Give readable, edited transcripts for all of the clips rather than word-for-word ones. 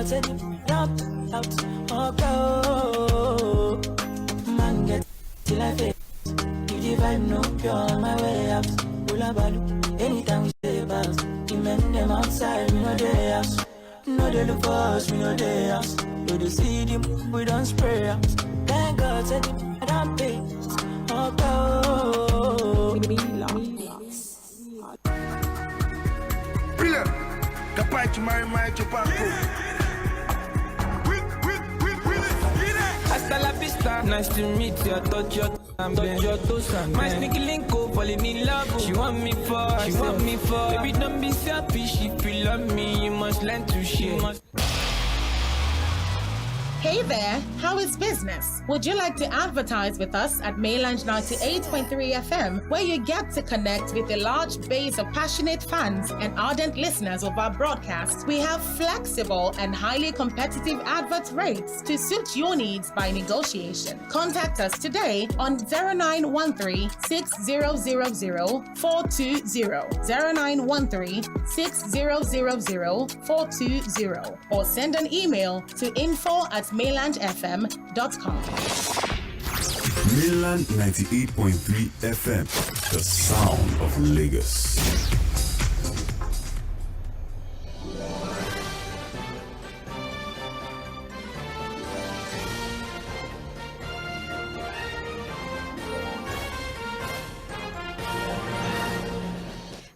God said it, don't out, oh go. Man get till I face. If the vibe no pure on my way out, Ulabalu, anytime we say about, the men them outside, we know they house. No they look for us, we know they house. No they see them, we don't spray out. Thank God said it, I don't pay. Oh go. Brilliant. Capace my chupaco. Hasta la vista, nice to meet you. I thought you're my sneaky link up, falling in love. She want me for, Baby, don't be selfish. If you love me, you must learn to share. Hey there, how is business? Would you like to advertise with us at Mainland 98.3 FM, where you get to connect with a large base of passionate fans and ardent listeners of our broadcast? We have flexible and highly competitive advert rates to suit your needs by negotiation. Contact us today on 0913 6000 420, 0913 6000 420, or send an email to info@mainlandfm.com. Mainland 98.3 FM, the sound of Lagos.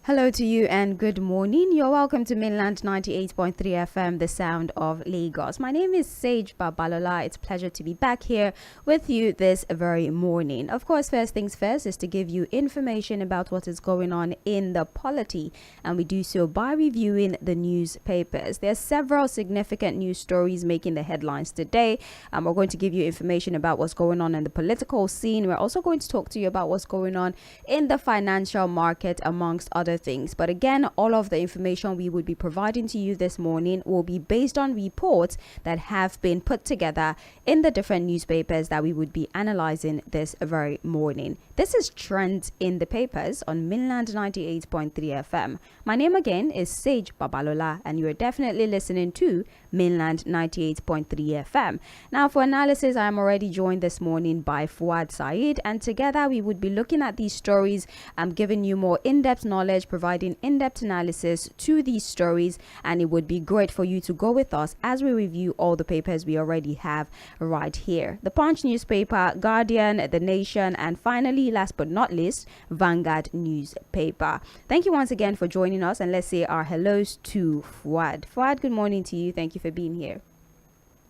Hello to you and good morning. You're welcome to Mainland 98.3 FM, the sound of Lagos. My name is Sage Babalola. It's a pleasure to be back here with you this very morning. Of course, first things first is to give you information about what is going on in the polity, and we do so by reviewing the newspapers. There are several significant news stories making the headlines today. We're going to give you information about what's going on in the political scene. We're also going to talk to you about what's going on in the financial market, amongst other things. But again, all of the information we would be providing to you this morning will be based on reports that have been put together in the different newspapers that we would be analyzing this very morning. This is Trends in the Papers on Mainland 98.3 FM. My name again is Sage Babalola, and you are definitely listening to Mainland 98.3 FM. Now, for analysis, I am already joined this morning by Fuhad, Saheed, and together we would be looking at these stories. I'm giving you more in-depth knowledge, providing in-depth analysis to these stories, and it would be great for you to go with us as we review all the papers we already have right here. The Punch newspaper, Guardian, The Nation, and finally, last but not least, Vanguard newspaper. Thank you once again for joining us, and let's say our hellos to Fuad. Fuad, good morning to you. Thank you for being here.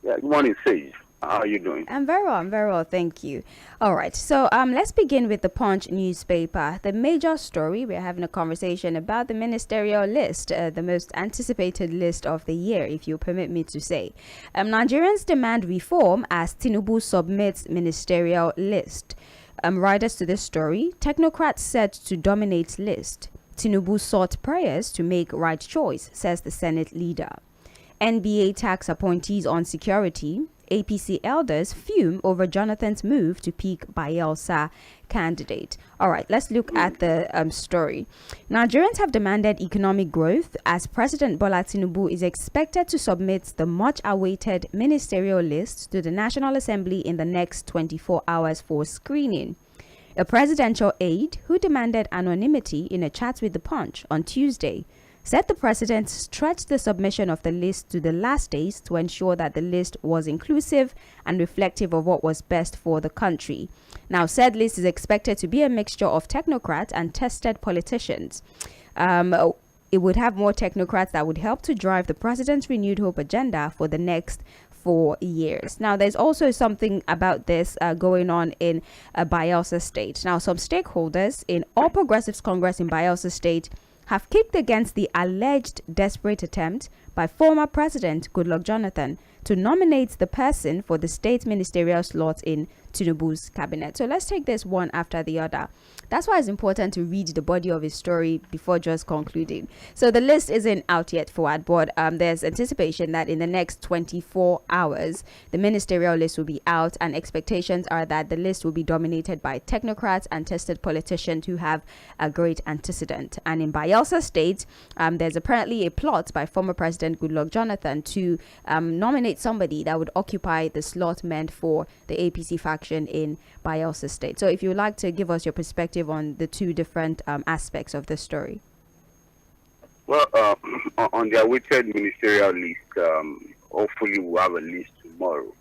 Yeah, good morning, Sage. How are you doing? I'm very well, thank you. All right, so let's begin with the Punch newspaper. The major story, we're having a conversation about the ministerial list, the most anticipated list of the year, if you permit me to say. Nigerians demand reform as Tinubu submits ministerial list. Riders to this story, technocrats set to dominate list. Tinubu sought prayers to make right choice, says the Senate leader. NBA tax appointees on security. APC elders fume over Jonathan's move to pick Bayelsa candidate. All right, let's look at the story. Nigerians have demanded economic growth as President Bola Tinubu is expected to submit the much-awaited ministerial list to the National Assembly in the next 24 hours for screening. A presidential aide who demanded anonymity in a chat with The Punch on Tuesday said the president stretched the submission of the list to the last days to ensure that the list was inclusive and reflective of what was best for the country. Now, said list is expected to be a mixture of technocrats and tested politicians. It would have more technocrats that would help to drive the president's renewed hope agenda for the next 4 years. Now, there's also something about this going on in Bayelsa State. Now, some stakeholders in All Progressives Congress in Bayelsa State have kicked against the alleged desperate attempt by former President Goodluck Jonathan to nominate the person for the state ministerial slot in Tinubu's cabinet. So let's take this one after the other. That's why it's important to read the body of his story before just concluding. So the list isn't out yet for Fuhad, but there's anticipation that in the next 24 hours, the ministerial list will be out, and expectations are that the list will be dominated by technocrats and tested politicians who have a great antecedent. And in Bayelsa State, there's apparently a plot by former President Goodluck Jonathan to nominate somebody that would occupy the slot meant for the APC faction in Bayelsa State. So if you would like to give us your perspective on the two different aspects of the story. Well, on the awaited ministerial list, hopefully we'll have a list tomorrow.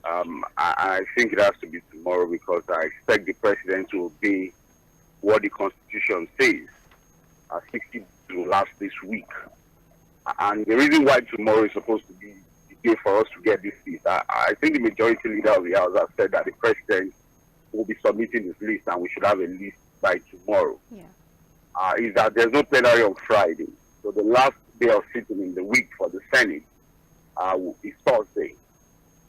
I think it has to be tomorrow because I expect the president to obey what the Constitution says. 60 will last this week. And the reason why tomorrow is supposed to be the day for us to get this list, I think the majority leader of the House has said that the president will be submitting this list and we should have a list by tomorrow. Yeah. Is that there's no plenary on Friday. So the last day of sitting in the week for the Senate is Thursday.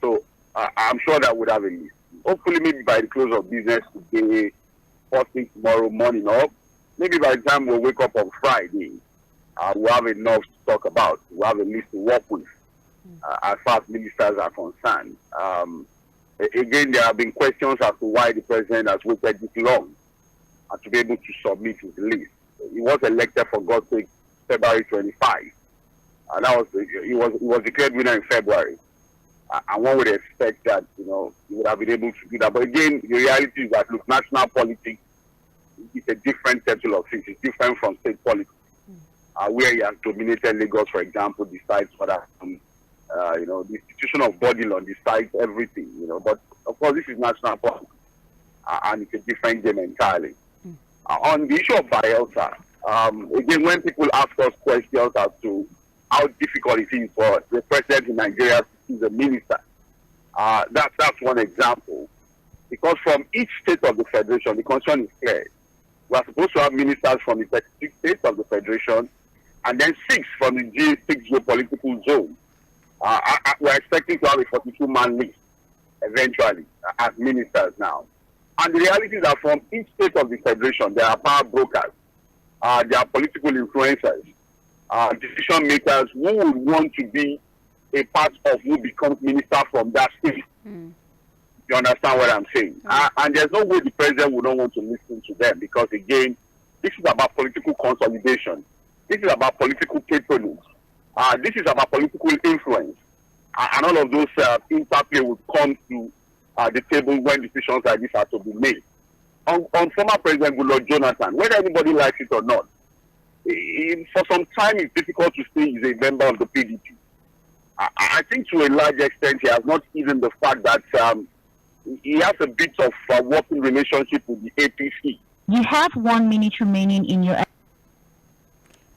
So I'm sure that would have a list. Hopefully maybe by the close of business today, first thing tomorrow morning up, maybe by the time we'll wake up on Friday, we'll have enough to talk about. We'll have a list to work with as far as ministers are concerned. Again, there have been questions as to why the president has waited this long to be able to submit his list. He was elected, for God's sake, February 25. He was declared winner in February. And one would expect that, he would have been able to do that. But again, the reality is that, look, national politics is a different settle of things. It's different from state politics, where he has dominated Lagos, for example, decides whether, the institution of body law decides everything, But, of course, this is national politics, and it's a different game entirely. On the issue of Bayelsa, again, when people ask us questions as to how difficult it is for the president in Nigeria to choose a minister, that's one example. Because from each state of the federation, the constitution is clear. We are supposed to have ministers from the 36 states of the federation, and then 6 from the G6 geopolitical zone. We're expecting to have a 42-man list eventually as ministers now. And the reality is that from each state of the federation, there are power brokers, there are political influencers, decision makers who would want to be a part of who becomes minister from that state. You understand what I'm saying? And there's no way the president would not want to listen to them because, again, this is about political consolidation. This is about political patronage. This is about political influence. And all of those interplay would come to the table when decisions like this are to be made. On former President Goodluck Jonathan, whether anybody likes it or not, for some time it's difficult to say he's a member of the PDP. I think to a large extent he has not even the fact that he has a bit of a working relationship with the APC. You have 1 minute remaining in your...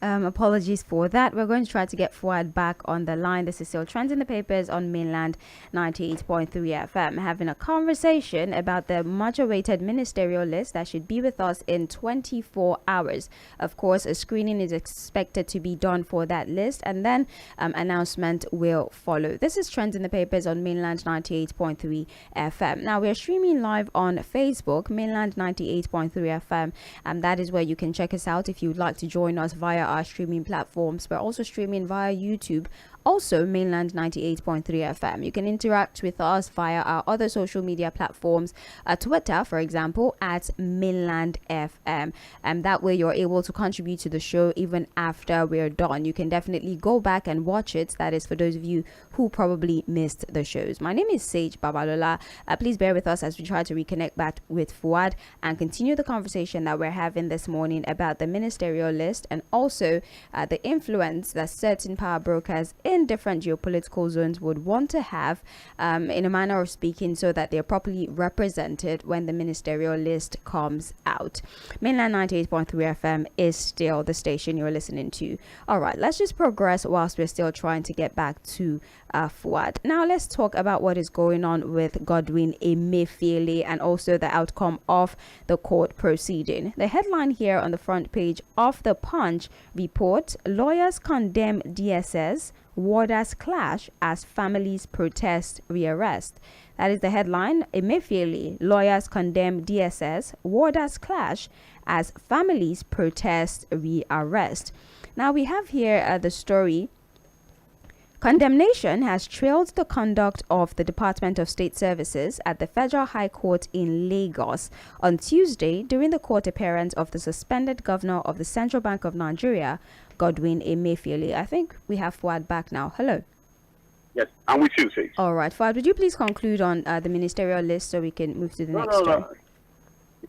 Apologies for that. We're going to try to get Fuhad back on the line. This is still Trends in the Papers on Mainland 98.3 FM, having a conversation about the much awaited ministerial list that should be with us in 24 hours. Of course, a screening is expected to be done for that list, and then announcement will follow. This is Trends in the Papers on Mainland 98.3 FM. Now, we're streaming live on Facebook, Mainland 98.3 FM, and that is where you can check us out if you would like to join us via our streaming platforms. We're also streaming via YouTube, also Mainland 98.3 FM. You can interact with us via our other social media platforms, Twitter, for example, at Mainland FM. And that way you're able to contribute to the show even after we're done. You can definitely go back and watch it. That is for those of you who probably missed the shows. My name is Sage Babalola. Please bear with us as we try to reconnect back with Fuhad and continue the conversation that we're having this morning about the ministerial list and also the influence that certain power brokers in different geopolitical zones would want to have, in a manner of speaking, so that they're properly represented when the ministerial list comes out. Mainland 98.3 FM is still the station you're listening to. All right, let's just progress whilst we're still trying to get back to Fuhad. Now let's talk about what is going on with Godwin Emefiele and also the outcome of the court proceeding. The headline here on the front page of the Punch report: lawyers condemn DSS warders clash as families protest rearrest. That is the headline. Emefiele, lawyers condemn DSS, warders clash as families protest rearrest. Now we have here the story. Condemnation has trailed the conduct of the Department of State Services at the Federal High Court in Lagos on Tuesday during the court appearance of the suspended governor of the Central Bank of Nigeria, Godwin Emefiele. I think we have Fuhad back now. Hello. Yes, I'm with you, Saheed. All right, Fuhad, would you please conclude on the ministerial list so we can move to the next story?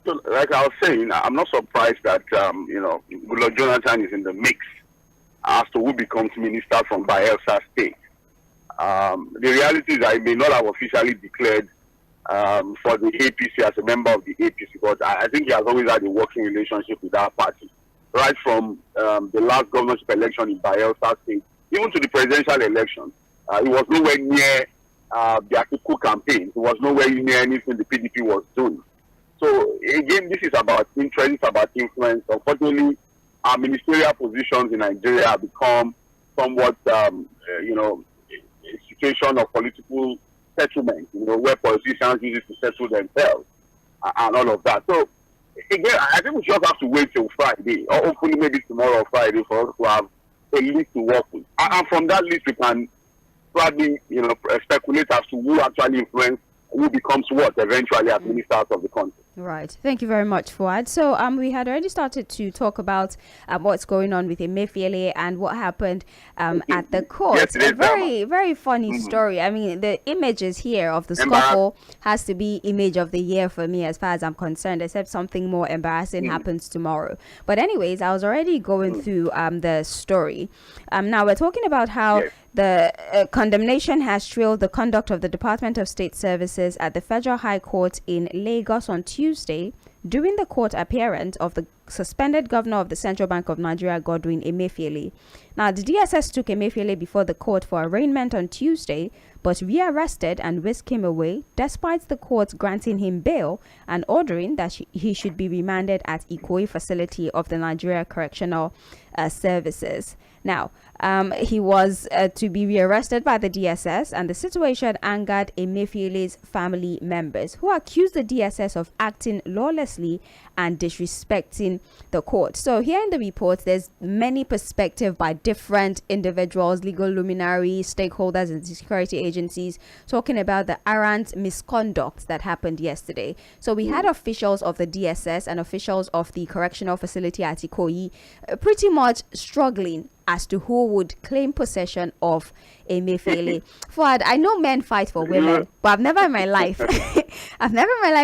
So, like I was saying, I'm not surprised that, Goodluck Jonathan is in the mix as to who becomes minister from Bayelsa State. The reality is that he may not have officially declared for the APC as a member of the APC, but I think he has always had a working relationship with that party. Right from the last governorship election in Bayelsa State, even to the presidential election, he was nowhere near the Atiku campaign. He was nowhere near anything the PDP was doing. So, again, this is about interest, it's about influence. Unfortunately, our ministerial positions in Nigeria have become somewhat, a situation of political settlement, where politicians use it to settle themselves and all of that. So, again, I think we just have to wait till Friday, or hopefully maybe tomorrow or Friday, for us to have a list to work with. And from that list, we can probably, speculate as to who actually influenced, who becomes what eventually as ministers of the country. Right. Thank you very much, Fuad. So we had already started to talk about what's going on with Emefiele and what happened at the court. Yes, a very, very funny story. I mean, the images here of the scuffle has to be image of the year for me as far as I'm concerned, except something more embarrassing happens tomorrow. But anyways, I was already going through the story. Now we're talking about how the condemnation has trailed the conduct of the Department of State Services at the Federal High Court in Lagos on Tuesday during the court appearance of the suspended governor of the Central Bank of Nigeria, Godwin Emefiele. Now, the DSS took Emefiele before the court for arraignment on Tuesday, but rearrested and whisked him away, despite the court granting him bail and ordering that he should be remanded at Ikoyi facility of the Nigeria Correctional Services. Now, he was to be rearrested by the DSS, and the situation angered Emefiele's family members, who accused the DSS of acting lawlessly and disrespecting the court. So here in the report, there's many perspectives by different individuals, legal luminaries, stakeholders, and security agencies talking about the arrant misconduct that happened yesterday. So we had officials of the DSS and officials of the correctional facility at Ikoyi pretty much struggling as to who would claim possession of Emefiele. Fuad, I know men fight for women, but I've never in my life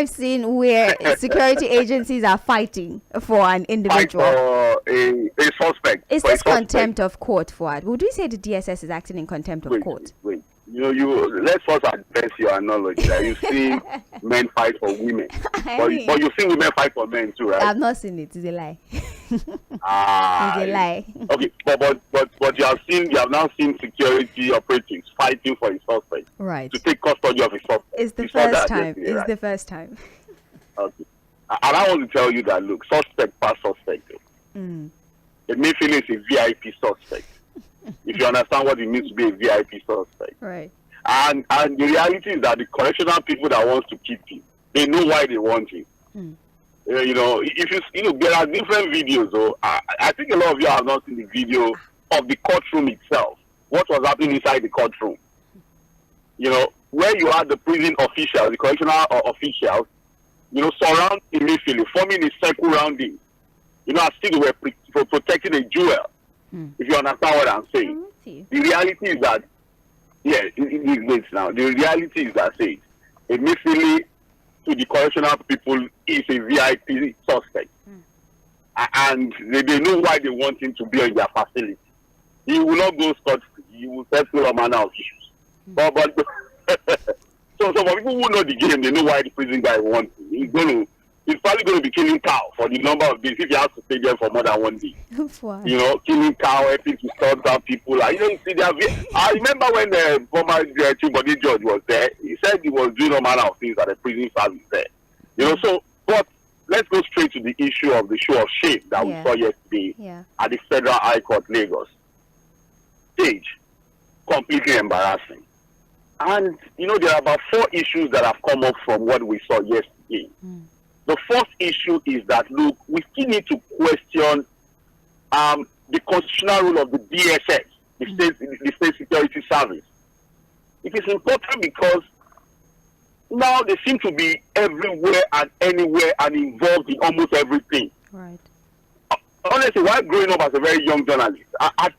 seen where security agencies are fighting for an individual. For a suspect. Is this contempt of court, Fuad? Would we say the DSS is acting in contempt of court? Wait. Let's first address your analogy that you see men fight for women, but you see women fight for men too, right? I've not seen it. It's a lie. It's a lie. Okay, but you have now seen security operatives fighting for a suspect, right? To take custody of a suspect. It's the first time. It's the first time. Okay, and I want to tell you that look, suspect past suspect. Emefiele is a VIP suspect. If you understand what it means to be a VIP suspect. Right. And the reality is that the correctional people that want to keep him, they know why they want him. If there are different videos. So I think a lot of you have not seen the video of the courtroom itself. What was happening inside the courtroom? Where you had the prison officials, the correctional officials, surround Emefiele, forming a circle around him. As if they were protecting a jewel. If you understand what I'm saying. The reality is that, the reality is that, say, Emefiele to the correctional people is a VIP suspect. And they know why they want him to be in their facility. He will not go scot-free. He will settle all manner of issues. But so for people who know the game, they know why the prison guy wants him. He's probably going to be killing cow for the number of days if he has to stay there for more than 1 day. Killing cow, helping to stop down people. You see I remember when the former chief body judge was there, he said he was doing all manner of things at the prison service there. But let's go straight to the issue of the show of shame that we saw yesterday at the Federal High Court, Lagos. Stage. completely embarrassing. And, there are about 4 issues that have come up from what we saw yesterday. The first issue is that, look, we still need to question the constitutional role of the DSS, the State Security Service. It is important because now they seem to be everywhere and anywhere and involved in almost everything. Right. Honestly, while growing up as a very young journalist, I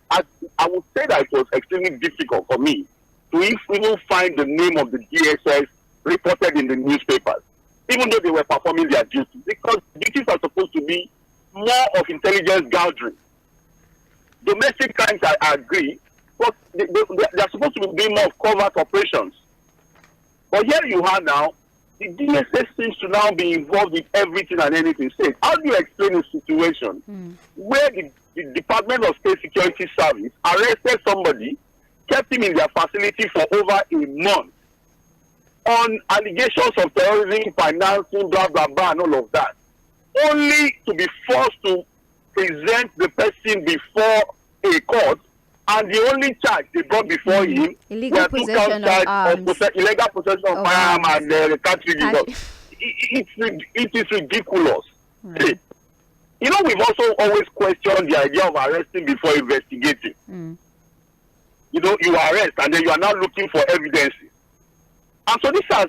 would say that it was extremely difficult for me to even find the name of the DSS reported in the newspapers, even though they were performing their duties, because duties are supposed to be more of intelligence gathering. Domestic crimes, I agree, but they're supposed to be doing more of covert operations. But here you are now, the DSS seems to now be involved in everything and anything. Say, how do you explain a situation where the Department of State Security Service arrested somebody, kept him in their facility for over a month on allegations of terrorism, financing, blah, blah, blah, and all of that, only to be forced to present the person before a court, and the only charge they brought before him illegal possession of arms. Illegal possession of firearms and the country. It is ridiculous. Right. We've also always questioned the idea of arresting before investigating. You arrest and then you are now looking for evidences. And so this has,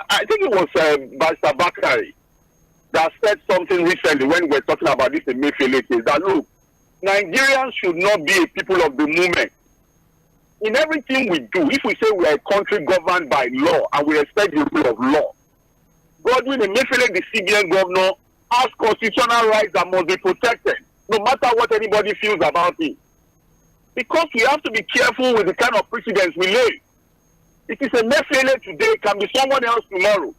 I think it was Barrister Bakari that said something recently when we were talking about this in Emefiele case, that look, Nigerians should not be a people of the moment. In everything we do, if we say we are a country governed by law and we respect the rule of law, Godwin Emefiele, the CBN governor, has constitutional rights that must be protected, no matter what anybody feels about it. Because we have to be careful with the kind of precedents we lay. It is Emefiele today, it can be someone else tomorrow.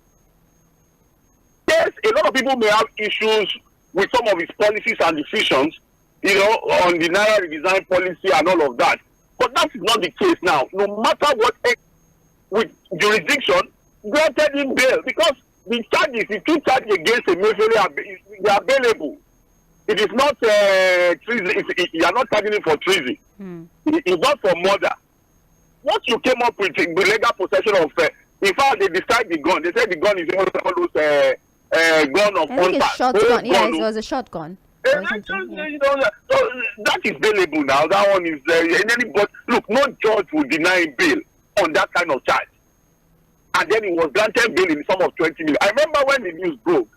Yes, a lot of people may have issues with some of his policies and decisions, on the Naira redesign policy and all of that. But that is not the case now. No matter what, with jurisdiction, granted him bail because the 2 charges against Emefiele they are available. It is not treason. You are not charging him for treason. It's not for murder. Once you came up with the legal possession of, in fact, they described the gun. They said the gun is one of those gun of I think it's shotgun. Yeah, it was a shotgun. So that is bailable now. That one is but look, no judge will deny bail on that kind of charge. And then he was granted bail in the sum of 20 million. I remember when the news broke,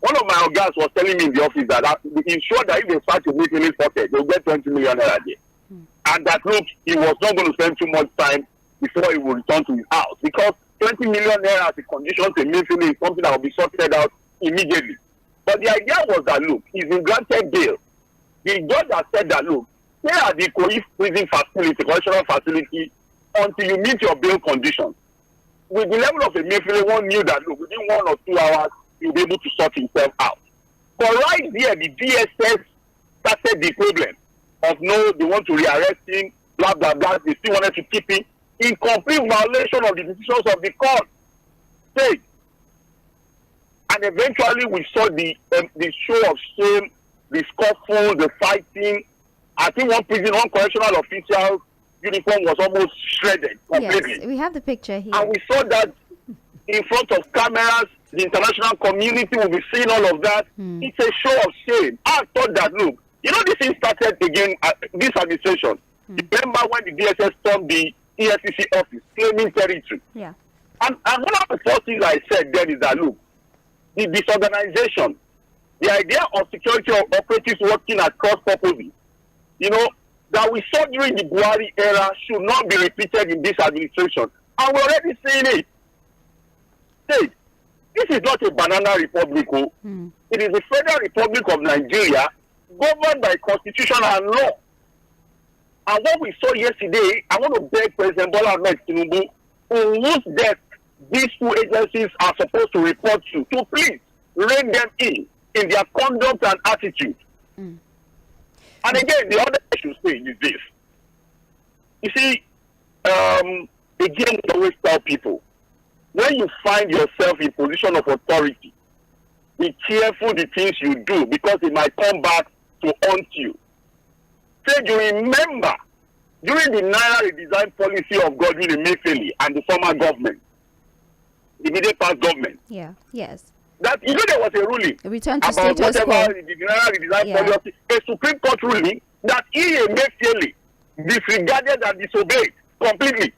one of my guys was telling me in the office that he's sure that if they start to make in his pocket, they'll get 20 million a day. And that look, he was not going to spend too much time before he will return to his house because 20 million naira as a condition to Emefiele is something that will be sorted out immediately. But the idea was that, look, he's been granted bail. The judge has said that, look, here are the Kogi prison facility, correctional facility, until you meet your bail conditions. With the level of Emefiele, one knew that, look, within 1 or 2 hours, he'll be able to sort himself out. But right there, the DSS started the problem of, no, they want to rearrest him, blah, blah, blah. They still wanted to keep him in complete violation of the decisions of the court. State. And eventually we saw the show of shame, the scuffle, the fighting. I think one correctional official uniform was almost shredded completely. Yes, we have the picture here. And we saw that in front of cameras, the international community will be seeing all of that. It's a show of shame. I thought that, look, this thing started again at this administration. Remember when the DSS stormed the EFCC office, claiming territory? Yeah. And one of the first things I said then is that, look, the disorganization, the idea of security operatives working at cross purposes, that we saw during the Buhari era should not be repeated in this administration. And we're already seeing it. Hey, this is not a banana republic. It is a federal republic of Nigeria governed by constitution and law. And what we saw yesterday, I want to beg President Bola Ahmed Tinubu, whose desk these 2 agencies are supposed to report to please rein them in their conduct and attitude. And again, the other issue is this. You see, again, we always tell people, when you find yourself in position of authority, be careful the things you do because it might come back to haunt you. Say you remember during the Naira redesign policy of Godwin Emefiele and the former government, the immediate past government. Yeah. Yes. That there was a ruling Return to about status quo. whatever the Naira redesign policy, a Supreme Court ruling that Emefiele disregarded and disobeyed completely.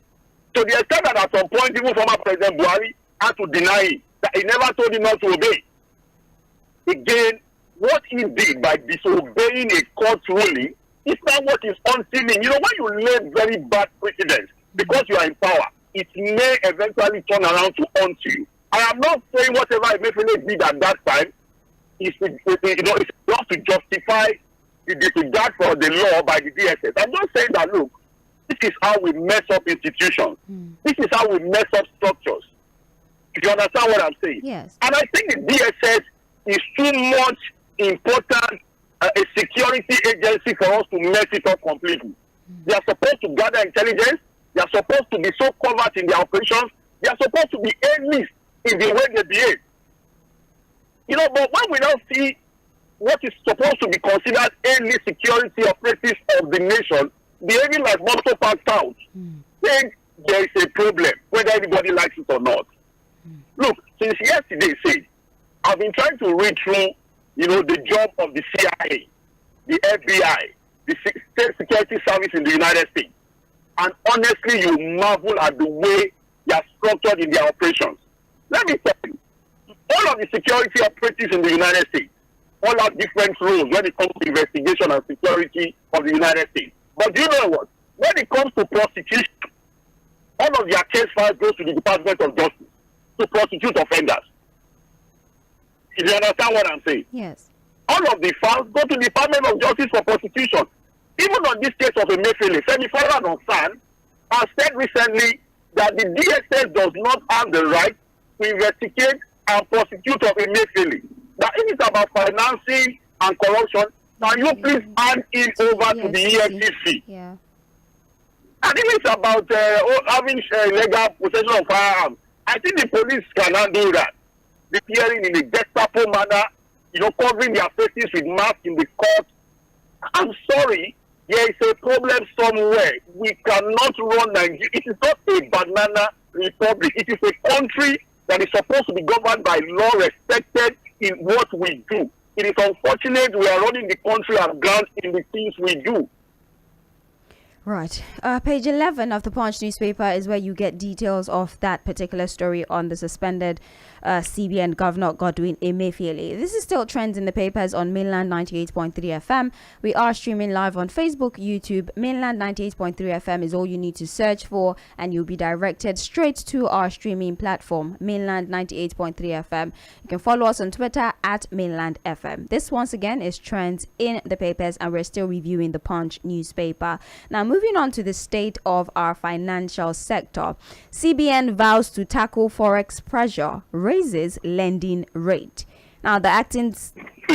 To the extent that at some point, even former President Buhari had to deny it, that he never told him not to obey. Again, what he did by disobeying a court ruling is not what is unsealing. When you lay very bad precedents because you are in power, it may eventually turn around to haunt you. I am not saying whatever Emefiele did at that time is not to justify the disregard for the law by the DSS. I'm just saying that, look, this is how we mess up institutions. This is how we mess up structures. If you understand what I'm saying. Yes. And I think the DSS is too much important a security agency for us to mess it up completely. They are supposed to gather intelligence. They are supposed to be so covert in their operations. They are supposed to be A-list in the way they behave. But when we now see what is supposed to be considered A-list security operatives of the nation behaving like motor park towns, then there is a problem, whether anybody likes it or not. Look, since yesterday, I've been trying to read through, the job of the CIA, the FBI, the State Security Service in the United States. And honestly, you marvel at the way they are structured in their operations. Let me tell you, all of the security operatives in the United States all have different roles when it comes to investigation and security of the United States. But do you know what? When it comes to prosecution, all of their case files goes to the Department of Justice to prosecute offenders. If you understand what I'm saying? Yes. All of the files go to the Department of Justice for prosecution. Even on this case of Emefiele, Femi Falana has said recently that the DSS does not have the right to investigate and prosecute of Emefiele. That if it's about financing and corruption, can you please hand it over to the EFCC? Yeah. And if it's about having illegal possession of firearms, I think the police can handle that. The hearing in a Gestapo manner, covering their faces with masks in the court. I'm sorry, there is a problem somewhere. We cannot run Nigeria. It is not a banana republic. It is a country that is supposed to be governed by law, respected in what we do. It is unfortunate we are running the country aground in the things we do. Right. Page 11 of the Punch newspaper is where you get details of that particular story on the suspended CBN Governor Godwin Emefiele. This is still trends in the papers on Mainland 98.3 FM. We are streaming live on Facebook, YouTube. Mainland 98.3 FM is all you need to search for, and you'll be directed straight to our streaming platform, Mainland 98.3 FM. You can follow us on Twitter at Mainland FM. This once again is trends in the papers, and we're still reviewing the Punch newspaper. Now, moving on to the state of our financial sector. CBN vows to tackle forex pressure, raises lending rate. Now, the acting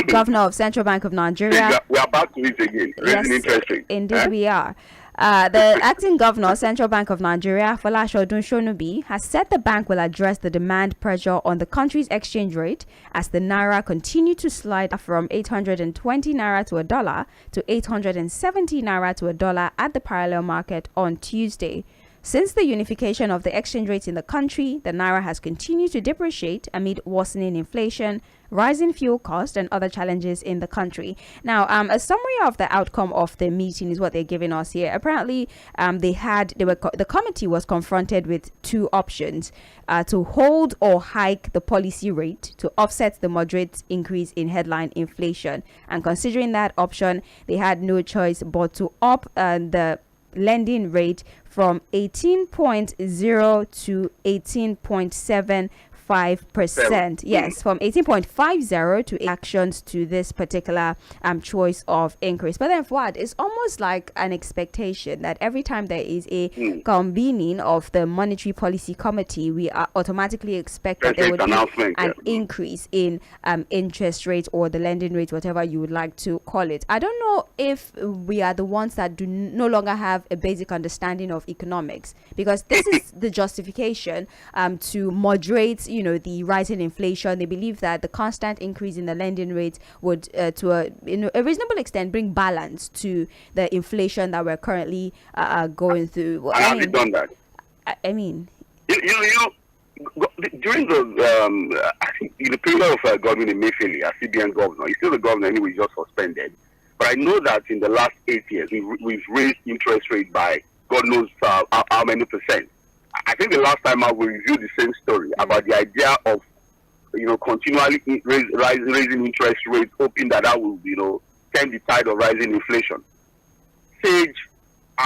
governor of Central Bank of Nigeria. We are back to it again. Raising interest rate. Indeed, we are. The acting governor, Central Bank of Nigeria, Folashodun Shonubi, has said the bank will address the demand pressure on the country's exchange rate as the naira continued to slide from 820 naira to a dollar to 870 naira to a dollar at the parallel market on Tuesday. Since the unification of the exchange rates in the country, the naira has continued to depreciate amid worsening inflation, rising fuel costs, and other challenges in the country. Now, a summary of the outcome of the meeting is what they're giving us here. Apparently, the committee was confronted with two options: to hold or hike the policy rate to offset the moderate increase in headline inflation. And considering that option, they had no choice but to up the lending rate from 18.0 to 18.75%. Yes, from 18.50 to actions to this particular choice of increase. But then, Fuhad, it's almost like an expectation that every time there is a convening of the Monetary Policy Committee, we are automatically expect that there would be an increase in interest rate or the lending rate, whatever you would like to call it. I don't know if we are the ones that do no longer have a basic understanding of economics, because this is the justification to moderate, the rising inflation. They believe that the constant increase in the lending rate would, to a reasonable extent, bring balance to the inflation that we're currently going through. And have you done that? I mean, during I think in the period of Godwin Emefiele as CBN governor, he's still the governor anyway, he's just suspended. But I know that in the last 8 years, we've raised interest rate by God knows how many percent. I think the last time we reviewed the same story about the idea of, continually raising interest rates, hoping that will, turn the tide of rising inflation. Sage,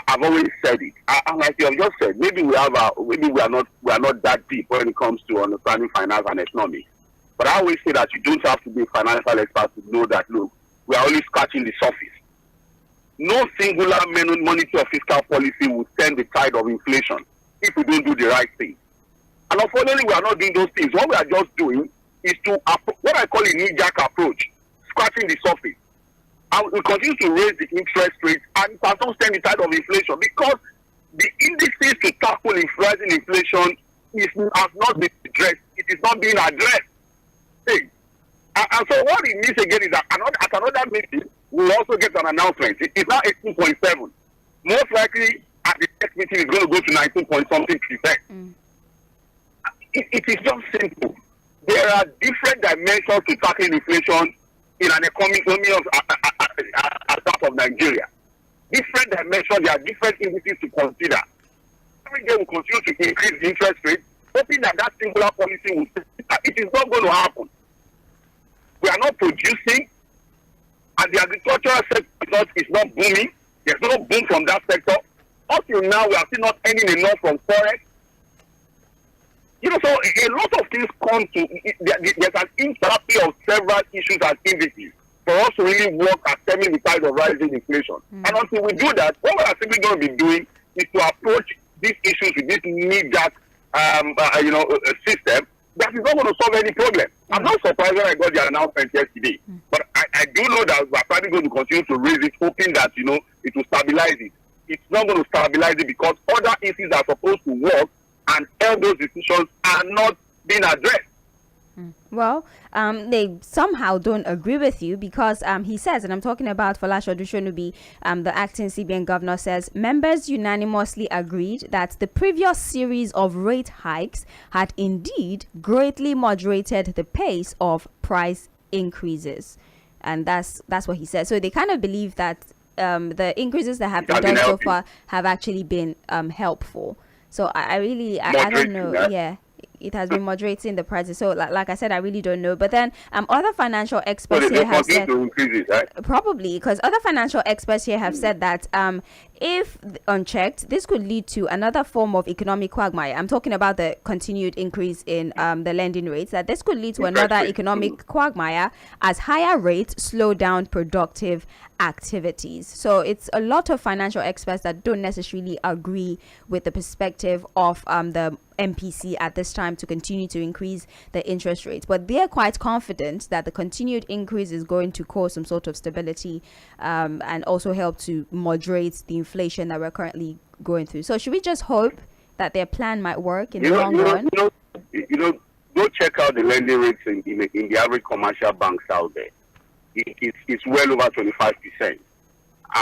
I've always said it. And like you have just said, maybe we are not that deep when it comes to understanding finance and economics. But I always say that you don't have to be a financial expert to know that, look, we are only scratching the surface. No singular monetary or fiscal policy will turn the tide of inflation if we don't do the right thing. And unfortunately, we are not doing those things. What we are just doing is to what I call a knee-jerk approach, scratching the surface. And we continue to raise the interest rates, and it has not turned the tide of inflation because the indices to tackle rising inflation has not been addressed. It is not being addressed. Hey. And so what it means again is that at another meeting, we'll also get an announcement. It's now 18.7. Most likely, at the next meeting, it's going to go to 19 point something percent. It is just simple. There are different dimensions to tackling inflation in an economy of that of Nigeria. Different dimensions, there are different indices to consider. Every day we continue to increase the interest rate, hoping that singular policy will stay. It is not going to happen. We are not producing, and the agricultural sector is not booming. There's no boom from that sector. Up till now, we are still not earning enough from forex. So a lot of things come to, there's an interplay of several issues and indices for us to really work at stemming the tide of rising inflation. And until we do that, what we are simply going to be doing is to approach these issues with this knee-jerk, system that is not going to solve any problem. I'm not surprised when I got the announcement yesterday, but I do know that we're probably going to continue to raise it, hoping that, it will stabilize it. It's not going to stabilize it because other issues are supposed to work, and all those decisions are not being addressed. Well, they somehow don't agree with you because he says, and I'm talking about Folash Odushonubi, the acting CBN governor, says members unanimously agreed that the previous series of rate hikes had indeed greatly moderated the pace of price increases. And that's what he said. So they kind of believe that the increases that have been done so far have actually been helpful. So I don't know. Yeah, it has been moderating the prices. So like I said, I really don't know. But then other financial experts here have said to increase it, right? Probably because other financial experts here have said that if unchecked, this could lead to another form of economic quagmire. I'm talking about the continued increase in the lending rates. That this could lead to another economic quagmire as higher rates slow down productive activities. So it's a lot of financial experts that don't necessarily agree with the perspective of the MPC at this time to continue to increase the interest rates, but they're quite confident that the continued increase is going to cause some sort of stability and also help to moderate the inflation that we're currently going through. So should we just hope that their plan might work in the long run? Go check out the lending rates in the average commercial banks out there. It's well over 25%.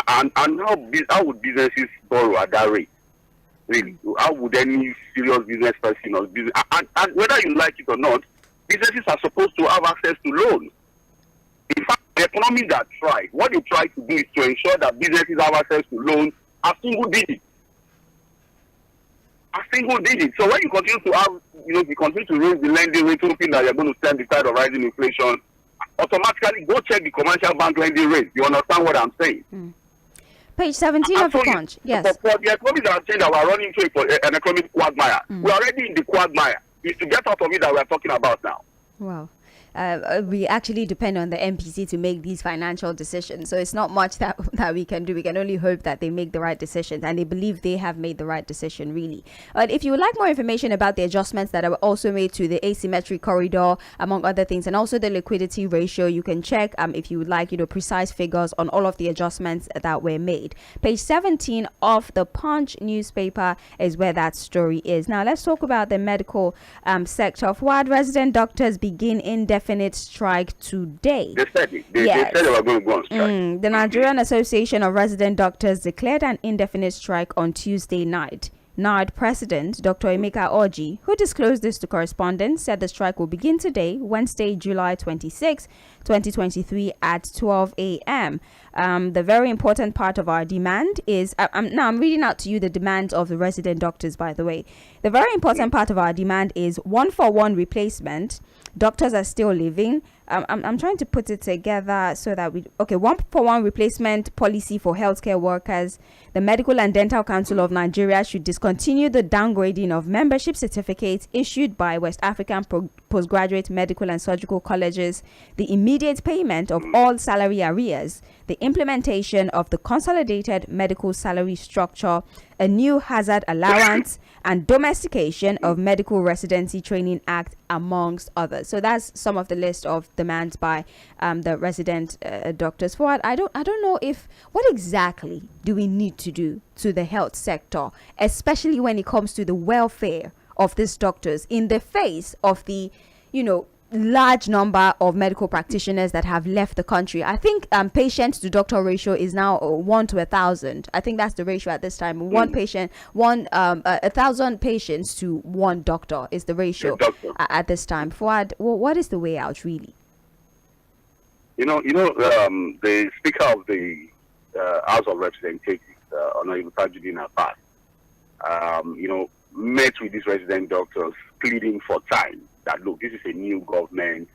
And how would businesses borrow at that rate? Really, how would any serious business person or business, and whether you like it or not, businesses are supposed to have access to loans. In fact, the economies that try, what they try to do is to ensure that businesses have access to loans at single digits. So when you continue to have, you continue to raise the lending rate, hoping that you're going to stem the tide of rising inflation, automatically go check the commercial bank lending rate. You understand what I'm saying? Page 17 of the Punch. Yes. For the economies that are saying that we're running into an economic quagmire, we're already in the quagmire. It's to get out of it that we're talking about now. Wow. we actually depend on the MPC to make these financial decisions. So it's not much that we can do. We can only hope that they make the right decisions, and they believe they have made the right decision, really. But if you would like more information about the adjustments that are also made to the asymmetric corridor, among other things, and also the liquidity ratio, you can check if you would like, precise figures on all of the adjustments that were made. Page 17 of the Punch newspaper is where that story is. Now let's talk about the medical sector. Fuhad, resident doctors begin indefinite strike today. They said it. They said they were going to go on strike. The Nigerian Association of Resident Doctors declared an indefinite strike on Tuesday night. NARD President Dr. Emeka Orji, who disclosed this to correspondents, said the strike will begin today, Wednesday, July 26, 2023 at 12 a.m. The very important part of our demand is, I'm reading out to you the demands of the resident doctors, by the way. The very important part of our demand is 1-for-1 replacement. Doctors are still living. I'm trying to put it together so that 1-for-1 replacement policy for healthcare workers. The Medical and Dental Council of Nigeria should discontinue the downgrading of membership certificates issued by West African postgraduate medical and surgical colleges, the immediate payment of all salary arrears, the implementation of the consolidated medical salary structure, a new hazard allowance, and domestication of Medical Residency Training Act, amongst others. So that's some of the list of demands by the resident doctors. Forward, I don't know what exactly do we need to do to the health sector, especially when it comes to the welfare of these doctors in the face of the large number of medical practitioners that have left the country. I think patient to doctor ratio is now 1 to 1,000. I think that's the ratio at this time. 1,000 patients to 1 doctor is the ratio at this time. Fuad, what is the way out, really? The Speaker of the House of Representatives, Honorable Tajudeen Abbas, met with these resident doctors, pleading for time. That look, this is a new government.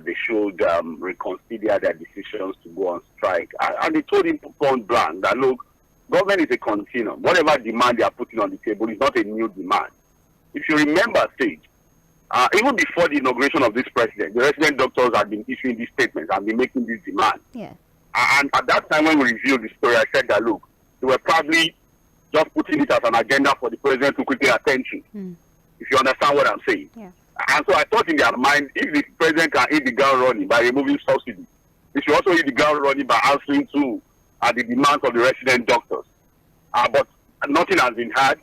They should reconsider their decisions to go on strike, and they told him to point blank that look, government is a continuum. Whatever demand they are putting on the table is not a new demand. If you remember, Sage, even before the inauguration of this president, the resident doctors had been issuing these statements and been making these demands. Yeah. And at that time, when we reviewed the story, I said that look, they were probably just putting it as an agenda for the president to quickly attend to. If you understand what I'm saying. Yeah. And so I thought in their mind, if the president can hit the ground running by removing subsidy, he should also hit the ground running by answering to the demands of the resident doctors. But nothing has been heard.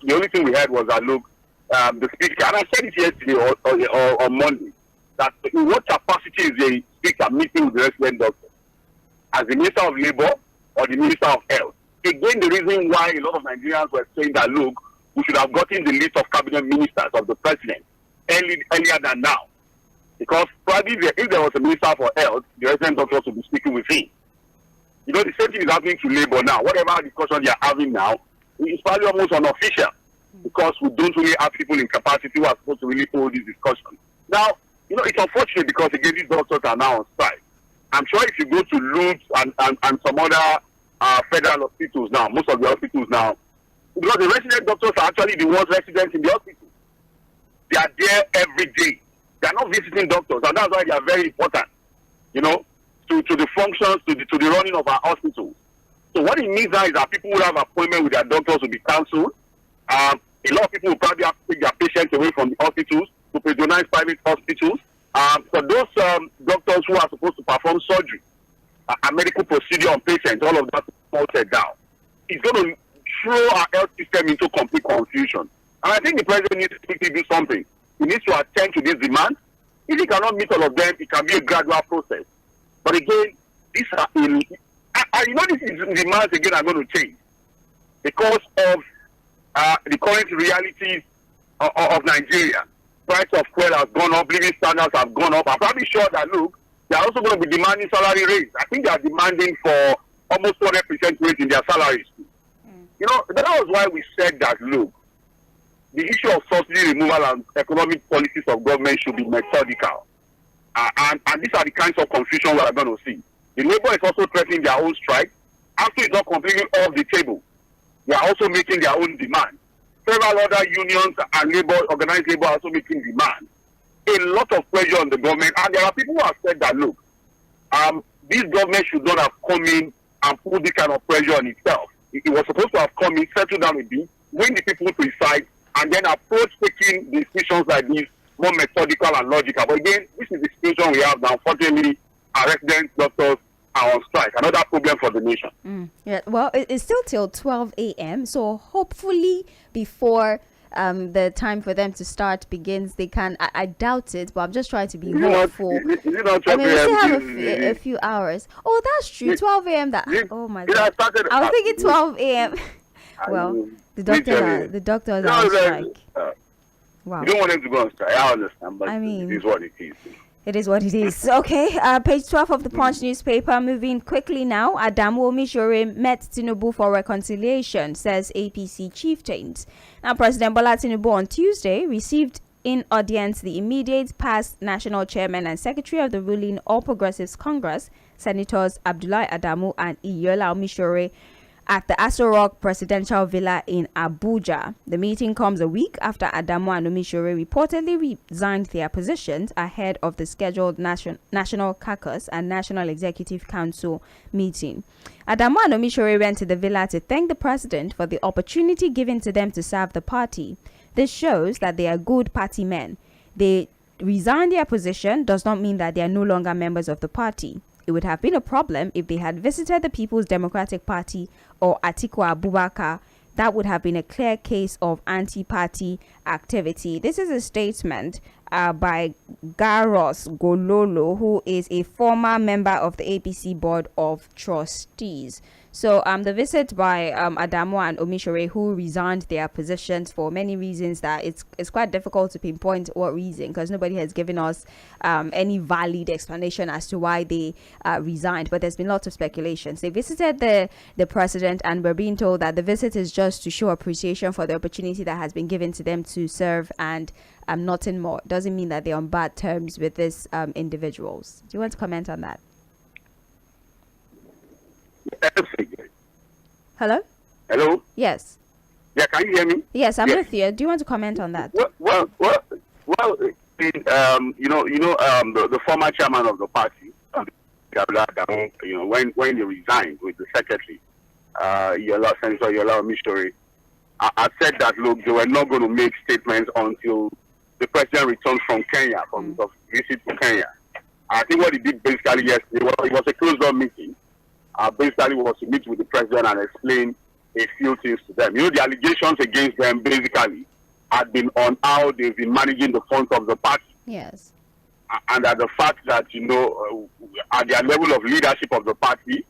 The only thing we heard was that, look, the speaker, and I said it yesterday or on Monday, that in what capacity is the speaker meeting with the resident doctors? As the Minister of Labour or the Minister of Health? Again, the reason why a lot of Nigerians were saying that, look, we should have gotten the list of cabinet ministers of the president earlier than now. Because probably if there was a minister for health, the resident doctors would be speaking with him. The same thing is happening to Labour now. Whatever discussion they are having now, it's probably almost unofficial because we don't really have people in capacity who are supposed to really hold this discussion. Now, it's unfortunate because again, these doctors are now on strike. I'm sure if you go to Lutz and some other federal hospitals now, most of the hospitals now, because the resident doctors are actually the ones residents in the hospital. They are there every day. They are not visiting doctors, and that's why they are very important, to the functions, to the running of our hospitals. So what it means now is that people who have appointment with their doctors will be cancelled. A lot of people will probably have to take their patients away from the hospitals to patronize private hospitals. For those doctors who are supposed to perform surgery, a medical procedure on patients, all of that is melted down. It's going to throw our health system into complete confusion. And I think the president needs to quickly do something. He needs to attend to these demands. If he cannot meet all of them, it can be a gradual process. But again, these are these demands again are going to change because of the current realities of Nigeria. Price of fuel has gone up, living standards have gone up. I'm probably sure that look, they are also going to be demanding salary raise. I think they are demanding for almost 100% raise in their salaries. That was why we said that look, the issue of subsidy removal and economic policies of government should be methodical. And these are the kinds of confusion we are going to see. The Labour is also threatening their own strike. After it's not completely off the table, they are also making their own demands. Several other unions and organized labor are also making demands. a lot of pressure on the government, and there are people who have said that, look, this government should not have come in and put this kind of pressure on itself. It was supposed to have come in, settle down a bit, win the people to his side, and then approach taking decisions like this more methodical and logical. But again, this is the situation we have now. Unfortunately, our residents, doctors are on strike. Another problem for the nation. Yeah, well, it's still till 12 a.m. So hopefully before the time for them to start begins, they can. I doubt it, but I'm just trying to be hopeful. Is it not I mean, we still have a few hours. Oh, that's true. 12 a.m. Oh my God. Started, I was thinking 12 a.m. Well, the doctors are on strike. Wow. You don't want them to go on strike. I understand, but I mean, it is what it is. It is what it is. Okay, page 12 of the Punch newspaper. Moving quickly now. Adamu Omishore met Tinubu for reconciliation, says APC chieftains. Now, President Bola Tinubu on Tuesday received in audience the immediate past national chairman and secretary of the ruling All Progressives Congress, Senators Abdullahi Adamu and Iyola Omishore, at the Aso Rock Presidential Villa in Abuja. The meeting comes a week after Adamu and Omishore reportedly resigned their positions ahead of the scheduled National Caucus and National Executive Council meeting. Adamu and Omishore went to the villa to thank the president for the opportunity given to them to serve the party. This shows that they are good party men. They resign their position does not mean that they are no longer members of the party. It would have been a problem if they had visited the People's Democratic Party or Atiku Abubakar. That would have been a clear case of anti-party activity. This is a statement by Garos Gololo, who is a former member of the APC Board of Trustees. So the visit by Adamu and Omishore, who resigned their positions for many reasons that it's quite difficult to pinpoint what reason, because nobody has given us any valid explanation as to why they resigned. But there's been lots of speculations. They visited the president, and we're being told that the visit is just to show appreciation for the opportunity that has been given to them to serve, and nothing more. Doesn't mean that they're on bad terms with these individuals. Do you want to comment on that? Hello? Hello? Yes. Yeah, can you hear me? Yes, I'm with you. Do you want to comment on that? Well, the former chairman of the party, when he resigned with the secretary, Senator Yola Omishore, I said that, look, they were not going to make statements until the president returned from Kenya, from the visit to Kenya. I think what he did basically yesterday, it was a closed-door meeting. Basically was to meet with the president and explain a few things to them. The allegations against them basically had been on how they've been managing the funds of the party. Yes. And that the fact that, at their level of leadership of the party,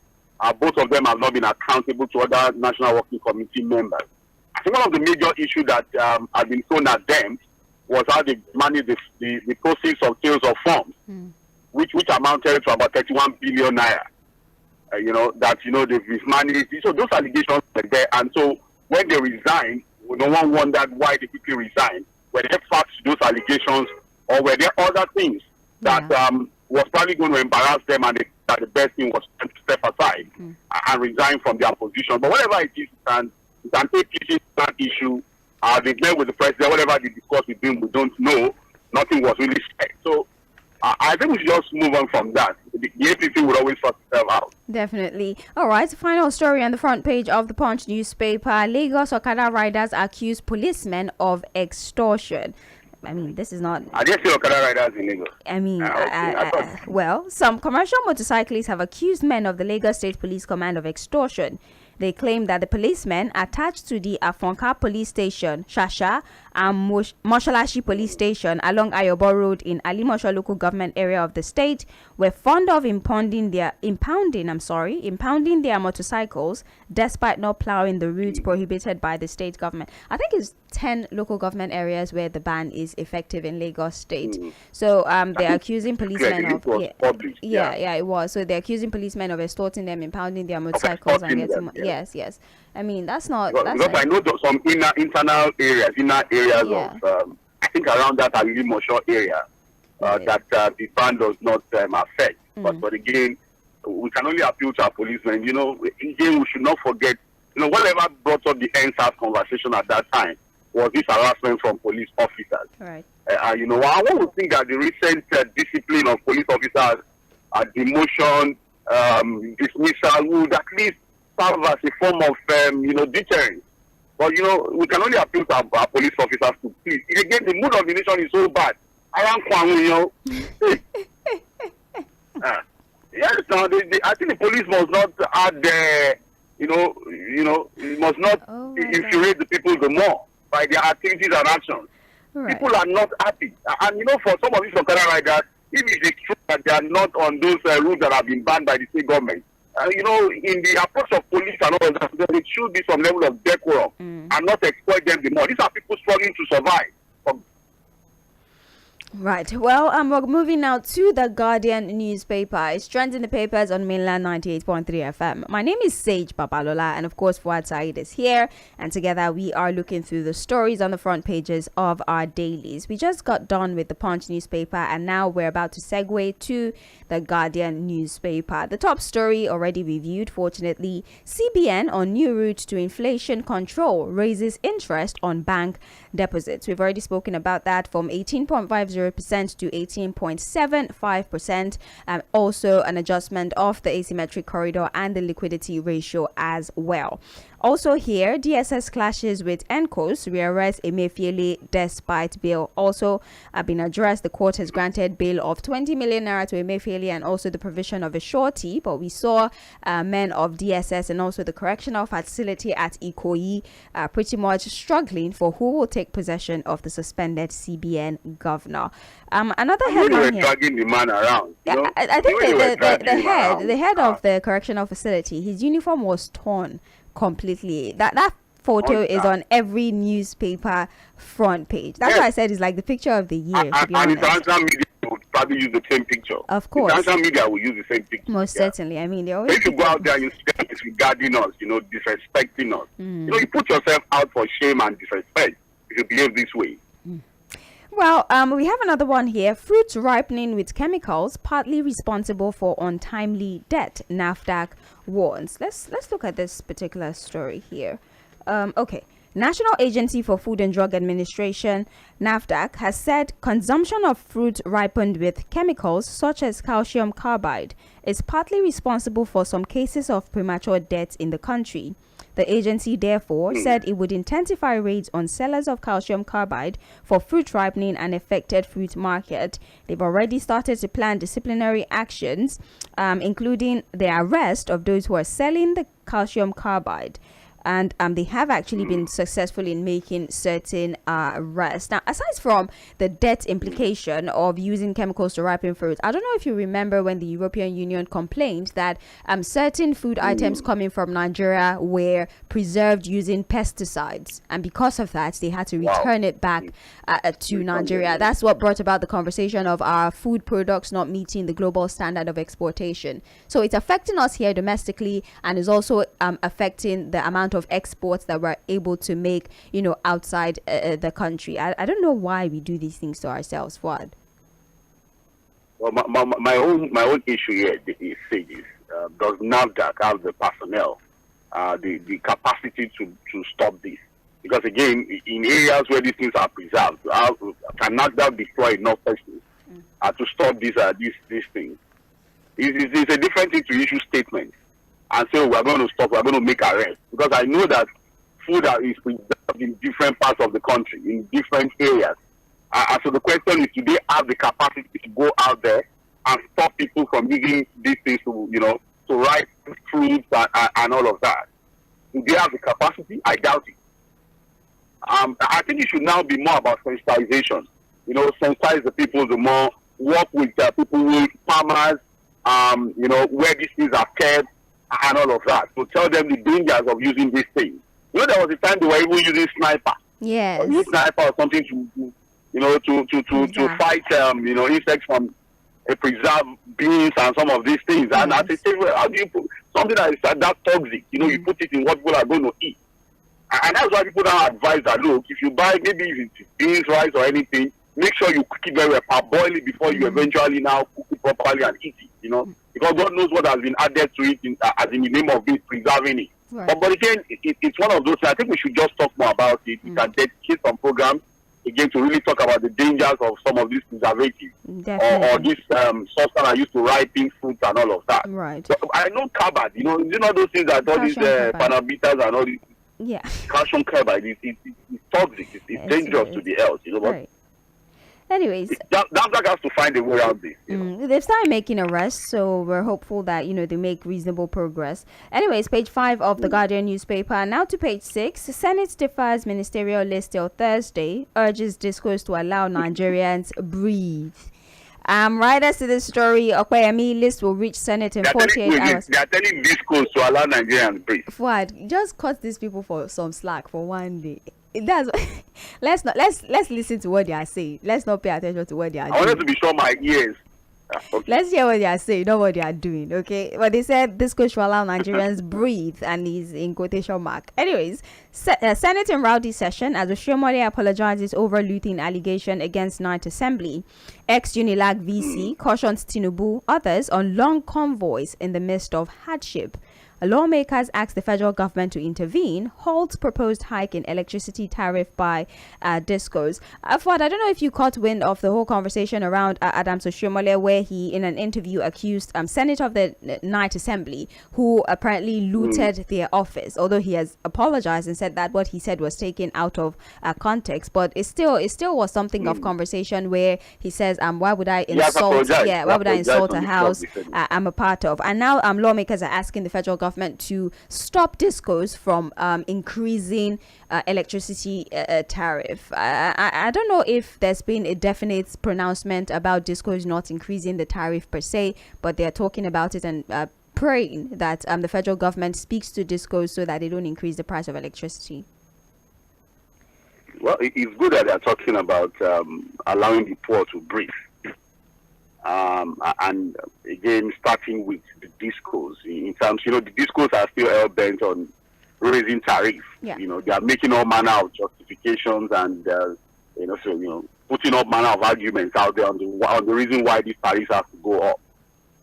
both of them have not been accountable to other National Working Committee members. I think one of the major issues that had been thrown at them was how they managed the proceeds of sales of funds, which amounted to about 31 billion naira. They've mismanaged. So those allegations were there. And so when they resigned, no one wondered why they quickly resigned. Were there facts to those allegations, or were there other things that was probably going to embarrass them, and that the best thing was to step aside and resign from their position? But whatever it is, it's an APC issue. They met with the president. Whatever they discussed with him, we don't know. Nothing was really said. So I think we should just move on from that. The APC would always sort itself out. Definitely. All right. Final story on the front page of the Punch newspaper. Lagos Okada riders accuse policemen of extortion. I mean, this is not... Are there still Okada riders in Lagos? I mean, well, some commercial motorcyclists have accused men of the Lagos State Police Command of extortion. They claim that the policemen attached to the Afonka Police Station, Shasha, and Moshalashi Police Station along Ayobo Road in Alimosho local government area of the state were fond of impounding their motorcycles despite not plowing the routes prohibited by the state government. I think it's 10 local government areas where the ban is effective in Lagos State. So they're accusing policemen of it was. So they're accusing policemen of extorting them, impounding their motorcycles and getting yes. I mean, that's not. Because I know some inner areas of I think around that Alimosho area that the ban does not affect. But again, we can only appeal to our policemen. Again, we should not forget. Whatever brought up the NSAS conversation at that time was this harassment from police officers. Right. I want to think that the recent discipline of police officers, demotion, dismissal would at least serve as a form of, deterrence. But, we can only appeal to our police officers to please. Again, the mood of the nation is so bad. Around Kwame, yes, now I think the police must not add it must not infuriate the people the more by their activities and actions. Right. People are not happy. And, for some of these Okada riders, if it is true that they are not on those routes that have been banned by the state government, in the approach of police and all of that, there should be some level of decorum and not exploit them the more. These are people struggling to survive. Right. Well, we're moving now to the Guardian newspaper. It's trends in the papers on mainland 98.3 FM. My name is Sage Babalola, and of course, Fuhad Saheed is here. And together, we are looking through the stories on the front pages of our dailies. We just got done with the Punch newspaper, and now we're about to segue to the Guardian newspaper. The top story already reviewed, fortunately. CBN on new route to inflation control raises interest on bank deposits. We've already spoken about that from 18.50% to 18.75%. Also an adjustment of the asymmetric corridor and the liquidity ratio as well. Also here, DSS clashes with NCOS, rearrest Emefiele despite bail. Also been addressed. The court has granted bail of 20 million naira to Emefiele and also the provision of a surety. But we saw men of DSS and also the correctional facility at Ikoyi pretty much struggling for who will take possession of the suspended CBN governor. Another headline here. Dragging the man around. I think the head of the correctional facility, his uniform was torn completely. That photo is on every newspaper front page. That's why I said it's like the picture of the year. And international media would probably use the same picture. Of course. International media will use the same picture. Most certainly. I mean, they always. If you go out there and you see disregarding us, disrespecting us, you put yourself out for shame and disrespect if you behave this way. Well, we have another one here. Fruits ripening with chemicals partly responsible for untimely death, NAFDAC warns. Let's look at this particular story here. Okay. National Agency for Food and Drug Administration, NAFDAC, has said consumption of fruit ripened with chemicals such as calcium carbide is partly responsible for some cases of premature deaths in the country. The agency therefore said it would intensify raids on sellers of calcium carbide for fruit ripening and affected fruit market. They've already started to plan disciplinary actions, including the arrest of those who are selling the calcium carbide. And they have actually been successful in making certain arrests. Now, aside from the death implication of using chemicals to ripen fruit, I don't know if you remember when the European Union complained that certain food items coming from Nigeria were preserved using pesticides. And because of that, they had to return it back to Nigeria. That's what brought about the conversation of our food products not meeting the global standard of exportation. So it's affecting us here domestically and is also affecting the amount of exports that we're able to make, outside the country. I don't know why we do these things to ourselves, Fuad. Well, my own issue here is does NAFDAC have the personnel, the capacity to stop this? Because again, in areas where these things are preserved, can NAFDAC deploy enough persons to stop these things? It's a different thing to issue statements and say, we're going to stop, we're going to make arrests. Because I know that food is preserved in different parts of the country, in different areas. So the question is, do they have the capacity to go out there and stop people from using these things to ripe fruits and all of that? Do they have the capacity? I doubt it. I think it should now be more about sensitization. Sensitize the people the more, work with people, with farmers, where these things are kept, and all of that, to tell them the dangers of using these things. There was a time they were even using sniper. Yes. Or sniper or something to fight insects from preserved beans and some of these things. And I say, well, how do you put something that is that toxic? You put it in what people are going to eat. And that's why people now advise that, look, if you buy, maybe if it's beans, rice, or anything, make sure you cook it very well, parboil it before you eventually now cook it properly and eat it, because God knows what has been added to it as in the name of being preserving it. Right. But again, it's one of those. I think we should just talk more about it. We can dedicate some programs again to really talk about the dangers of some of these preservatives or this substance I used to ripen fruits and all of that. Right. So I know carbide. You know those things that all these panabitas and all these. Yeah. Calcium carbide it's toxic. It's dangerous to the health. You know, but right. Anyways, that has to find a way around this. They've started making arrests, so we're hopeful that they make reasonable progress. Anyways, page 5 of the Guardian newspaper. Now to page 6. Senate defers ministerial list till Thursday. Urges discourse to allow Nigerians breathe. Writers to this story, Okwayemi list will reach Senate in 48 hours. They are telling discourse to allow Nigerians breathe. Fuhad, just cut these people for some slack for one day. That's let's listen to what they are saying. Let's not pay attention to what they are doing. I wanted to be sure my ears. Okay. Let's hear what they are saying, not what they are doing, okay? But they said this could allow Nigerians breathe, and he's in quotation mark. Anyways, Senate in rowdy session as Oshiomhole apologizes over looting allegation against Night Assembly. Ex-Unilag VC cautions Tinubu, others on long convoys in the midst of hardship. Lawmakers asked the federal government to intervene, halt proposed hike in electricity tariff by discos. Fuad, I don't know if you caught wind of the whole conversation around Adams Oshiomhole, where he, in an interview, accused Senate of the Night Assembly, who apparently looted their office, although he has apologized and said that what he said was taken out of context. But it still was something of conversation where he says, why would I insult? Why would I insult a house I'm a part of? And now lawmakers are asking the federal government to stop discos from increasing electricity tariff. I don't know if there's been a definite pronouncement about discos not increasing the tariff per se, but they're talking about it and praying that the federal government speaks to discos so that they don't increase the price of electricity. Well, it's good that they're talking about allowing the poor to breathe. And again, starting with the discos, in terms, the discos are still hell bent on raising tariffs. Yeah. They are making all manner of justifications and, putting all manner of arguments out there on the reason why these tariffs have to go up.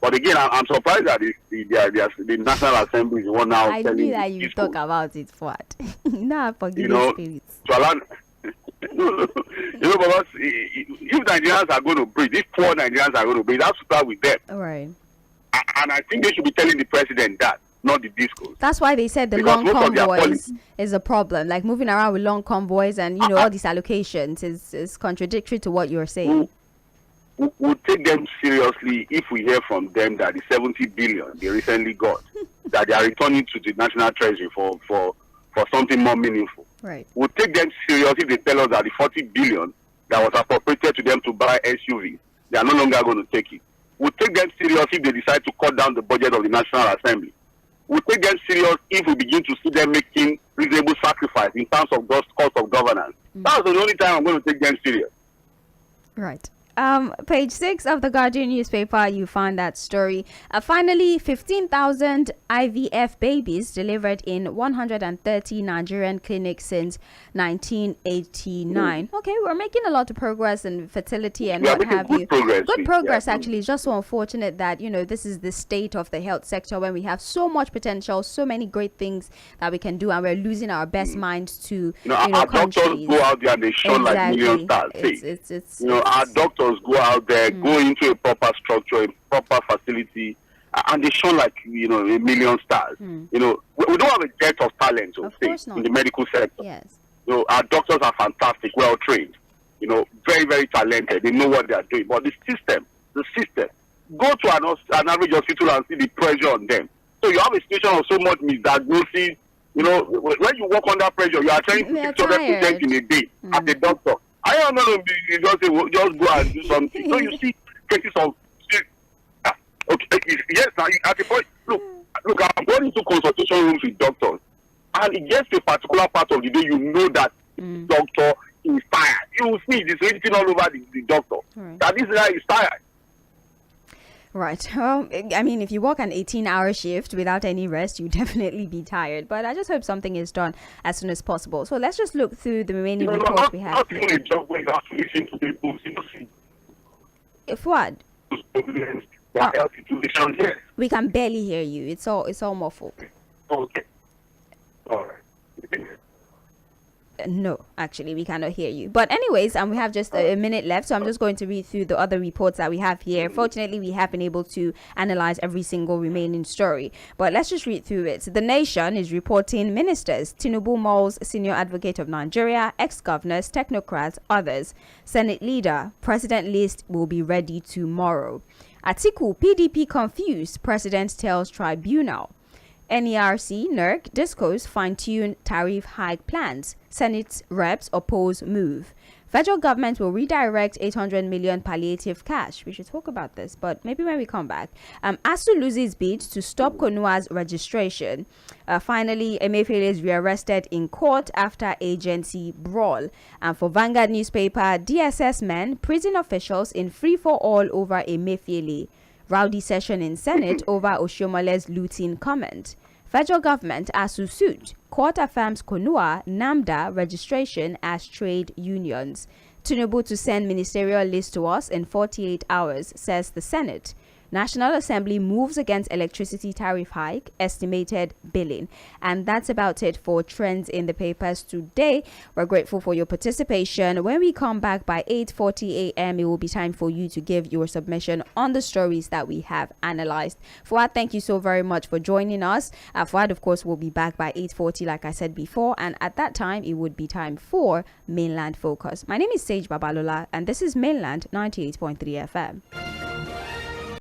But again, I'm surprised that the National Assembly is the one now telling. I knew that you talk about it, Fuad. Nah, forgive me, spirits. To allow, because if Nigerians are going to breathe, if poor Nigerians are going to breathe, that's to start with them. Right. And I think they should be telling the president that, not the discos. That's why they said the long convoys is a problem. Like moving around with long convoys and all these allocations is contradictory to what you're saying. We'll take them seriously if we hear from them that the 70 billion they recently got, that they are returning to the National Treasury for something more meaningful. Right. We'll take them serious if they tell us that the 40 billion that was appropriated to them to buy SUVs, they are no longer going to take it. We'll take them serious if they decide to cut down the budget of the National Assembly. We'll take them serious if we begin to see them making reasonable sacrifice in terms of cost of governance. That's the only time I'm going to take them serious. Right. Page 6 of the Guardian newspaper, you find that story. Finally, 15,000 IVF babies delivered in 130 Nigerian clinics since 1989. Okay, we're making a lot of progress in fertility and what have you. Good progress, actually. It's just so unfortunate that, this is the state of the health sector when we have so much potential, so many great things that we can do, and we're losing our best minds to, our countries. Doctors go out there and they show like million stars. Our doctors go out there, go into a proper structure, a proper facility, and they show like a million stars. We don't have a dearth of talent in the medical sector. Yes. Our doctors are fantastic, well trained, very, very talented. They know what they are doing. But the system, go to an average hospital and see the pressure on them. So you have a situation of so much misdiagnosis. When you work under pressure, you are trying to 600% in a day as a doctor. I am not going to just go and do something. So you see cases of yes. Now at the point, look, I'm going into consultation rooms with doctors, and it gets to a particular part of the day. You know that the doctor is tired. You will see this written all over the doctor that this guy is tired. Right. Well, I mean, if you work an 18-hour shift without any rest, you definitely be tired. But I just hope something is done as soon as possible. So let's just look through the remaining reports we have. Fuad, we can barely hear you. It's all muffled. Okay. No, actually, we cannot hear you. But anyways, we have just a minute left, so I'm just going to read through the other reports that we have here. Fortunately, we have been able to analyze every single remaining story. But let's just read through it. The Nation is reporting ministers, Tinubu mauls senior advocate of Nigeria, ex-governors, technocrats, others. Senate leader, president list will be ready tomorrow. Atiku, PDP confused, president tells tribunal. NERC, NERC, discos fine-tune tariff hike plans. Senate reps oppose move. Federal government will redirect 800 million palliative cash. We should talk about this, but maybe when we come back. ASU loses bid to stop Konua's registration. Finally, Emefiele is rearrested in court after agency brawl. And for Vanguard newspaper, DSS men, prison officials in free-for-all over Emefiele. Rowdy session in Senate over Oshiomhale's looting comment. Federal government ASU suit. Court affirms Konua, NAMDA registration as trade unions. Tinubu to send ministerial list to us in 48 hours, says the Senate. National Assembly moves against electricity tariff hike, estimated billing. And that's about it for trends in the papers today. We're grateful for your participation. When we come back by 8:40 a.m., it will be time for you to give your submission on the stories that we have analyzed. Fuhad, thank you so very much for joining us. Fuhad, of course, will be back by 8:40, like I said before. And at that time, it would be time for Mainland Focus. My name is Sage Babalola, and this is Mainland 98.3 FM.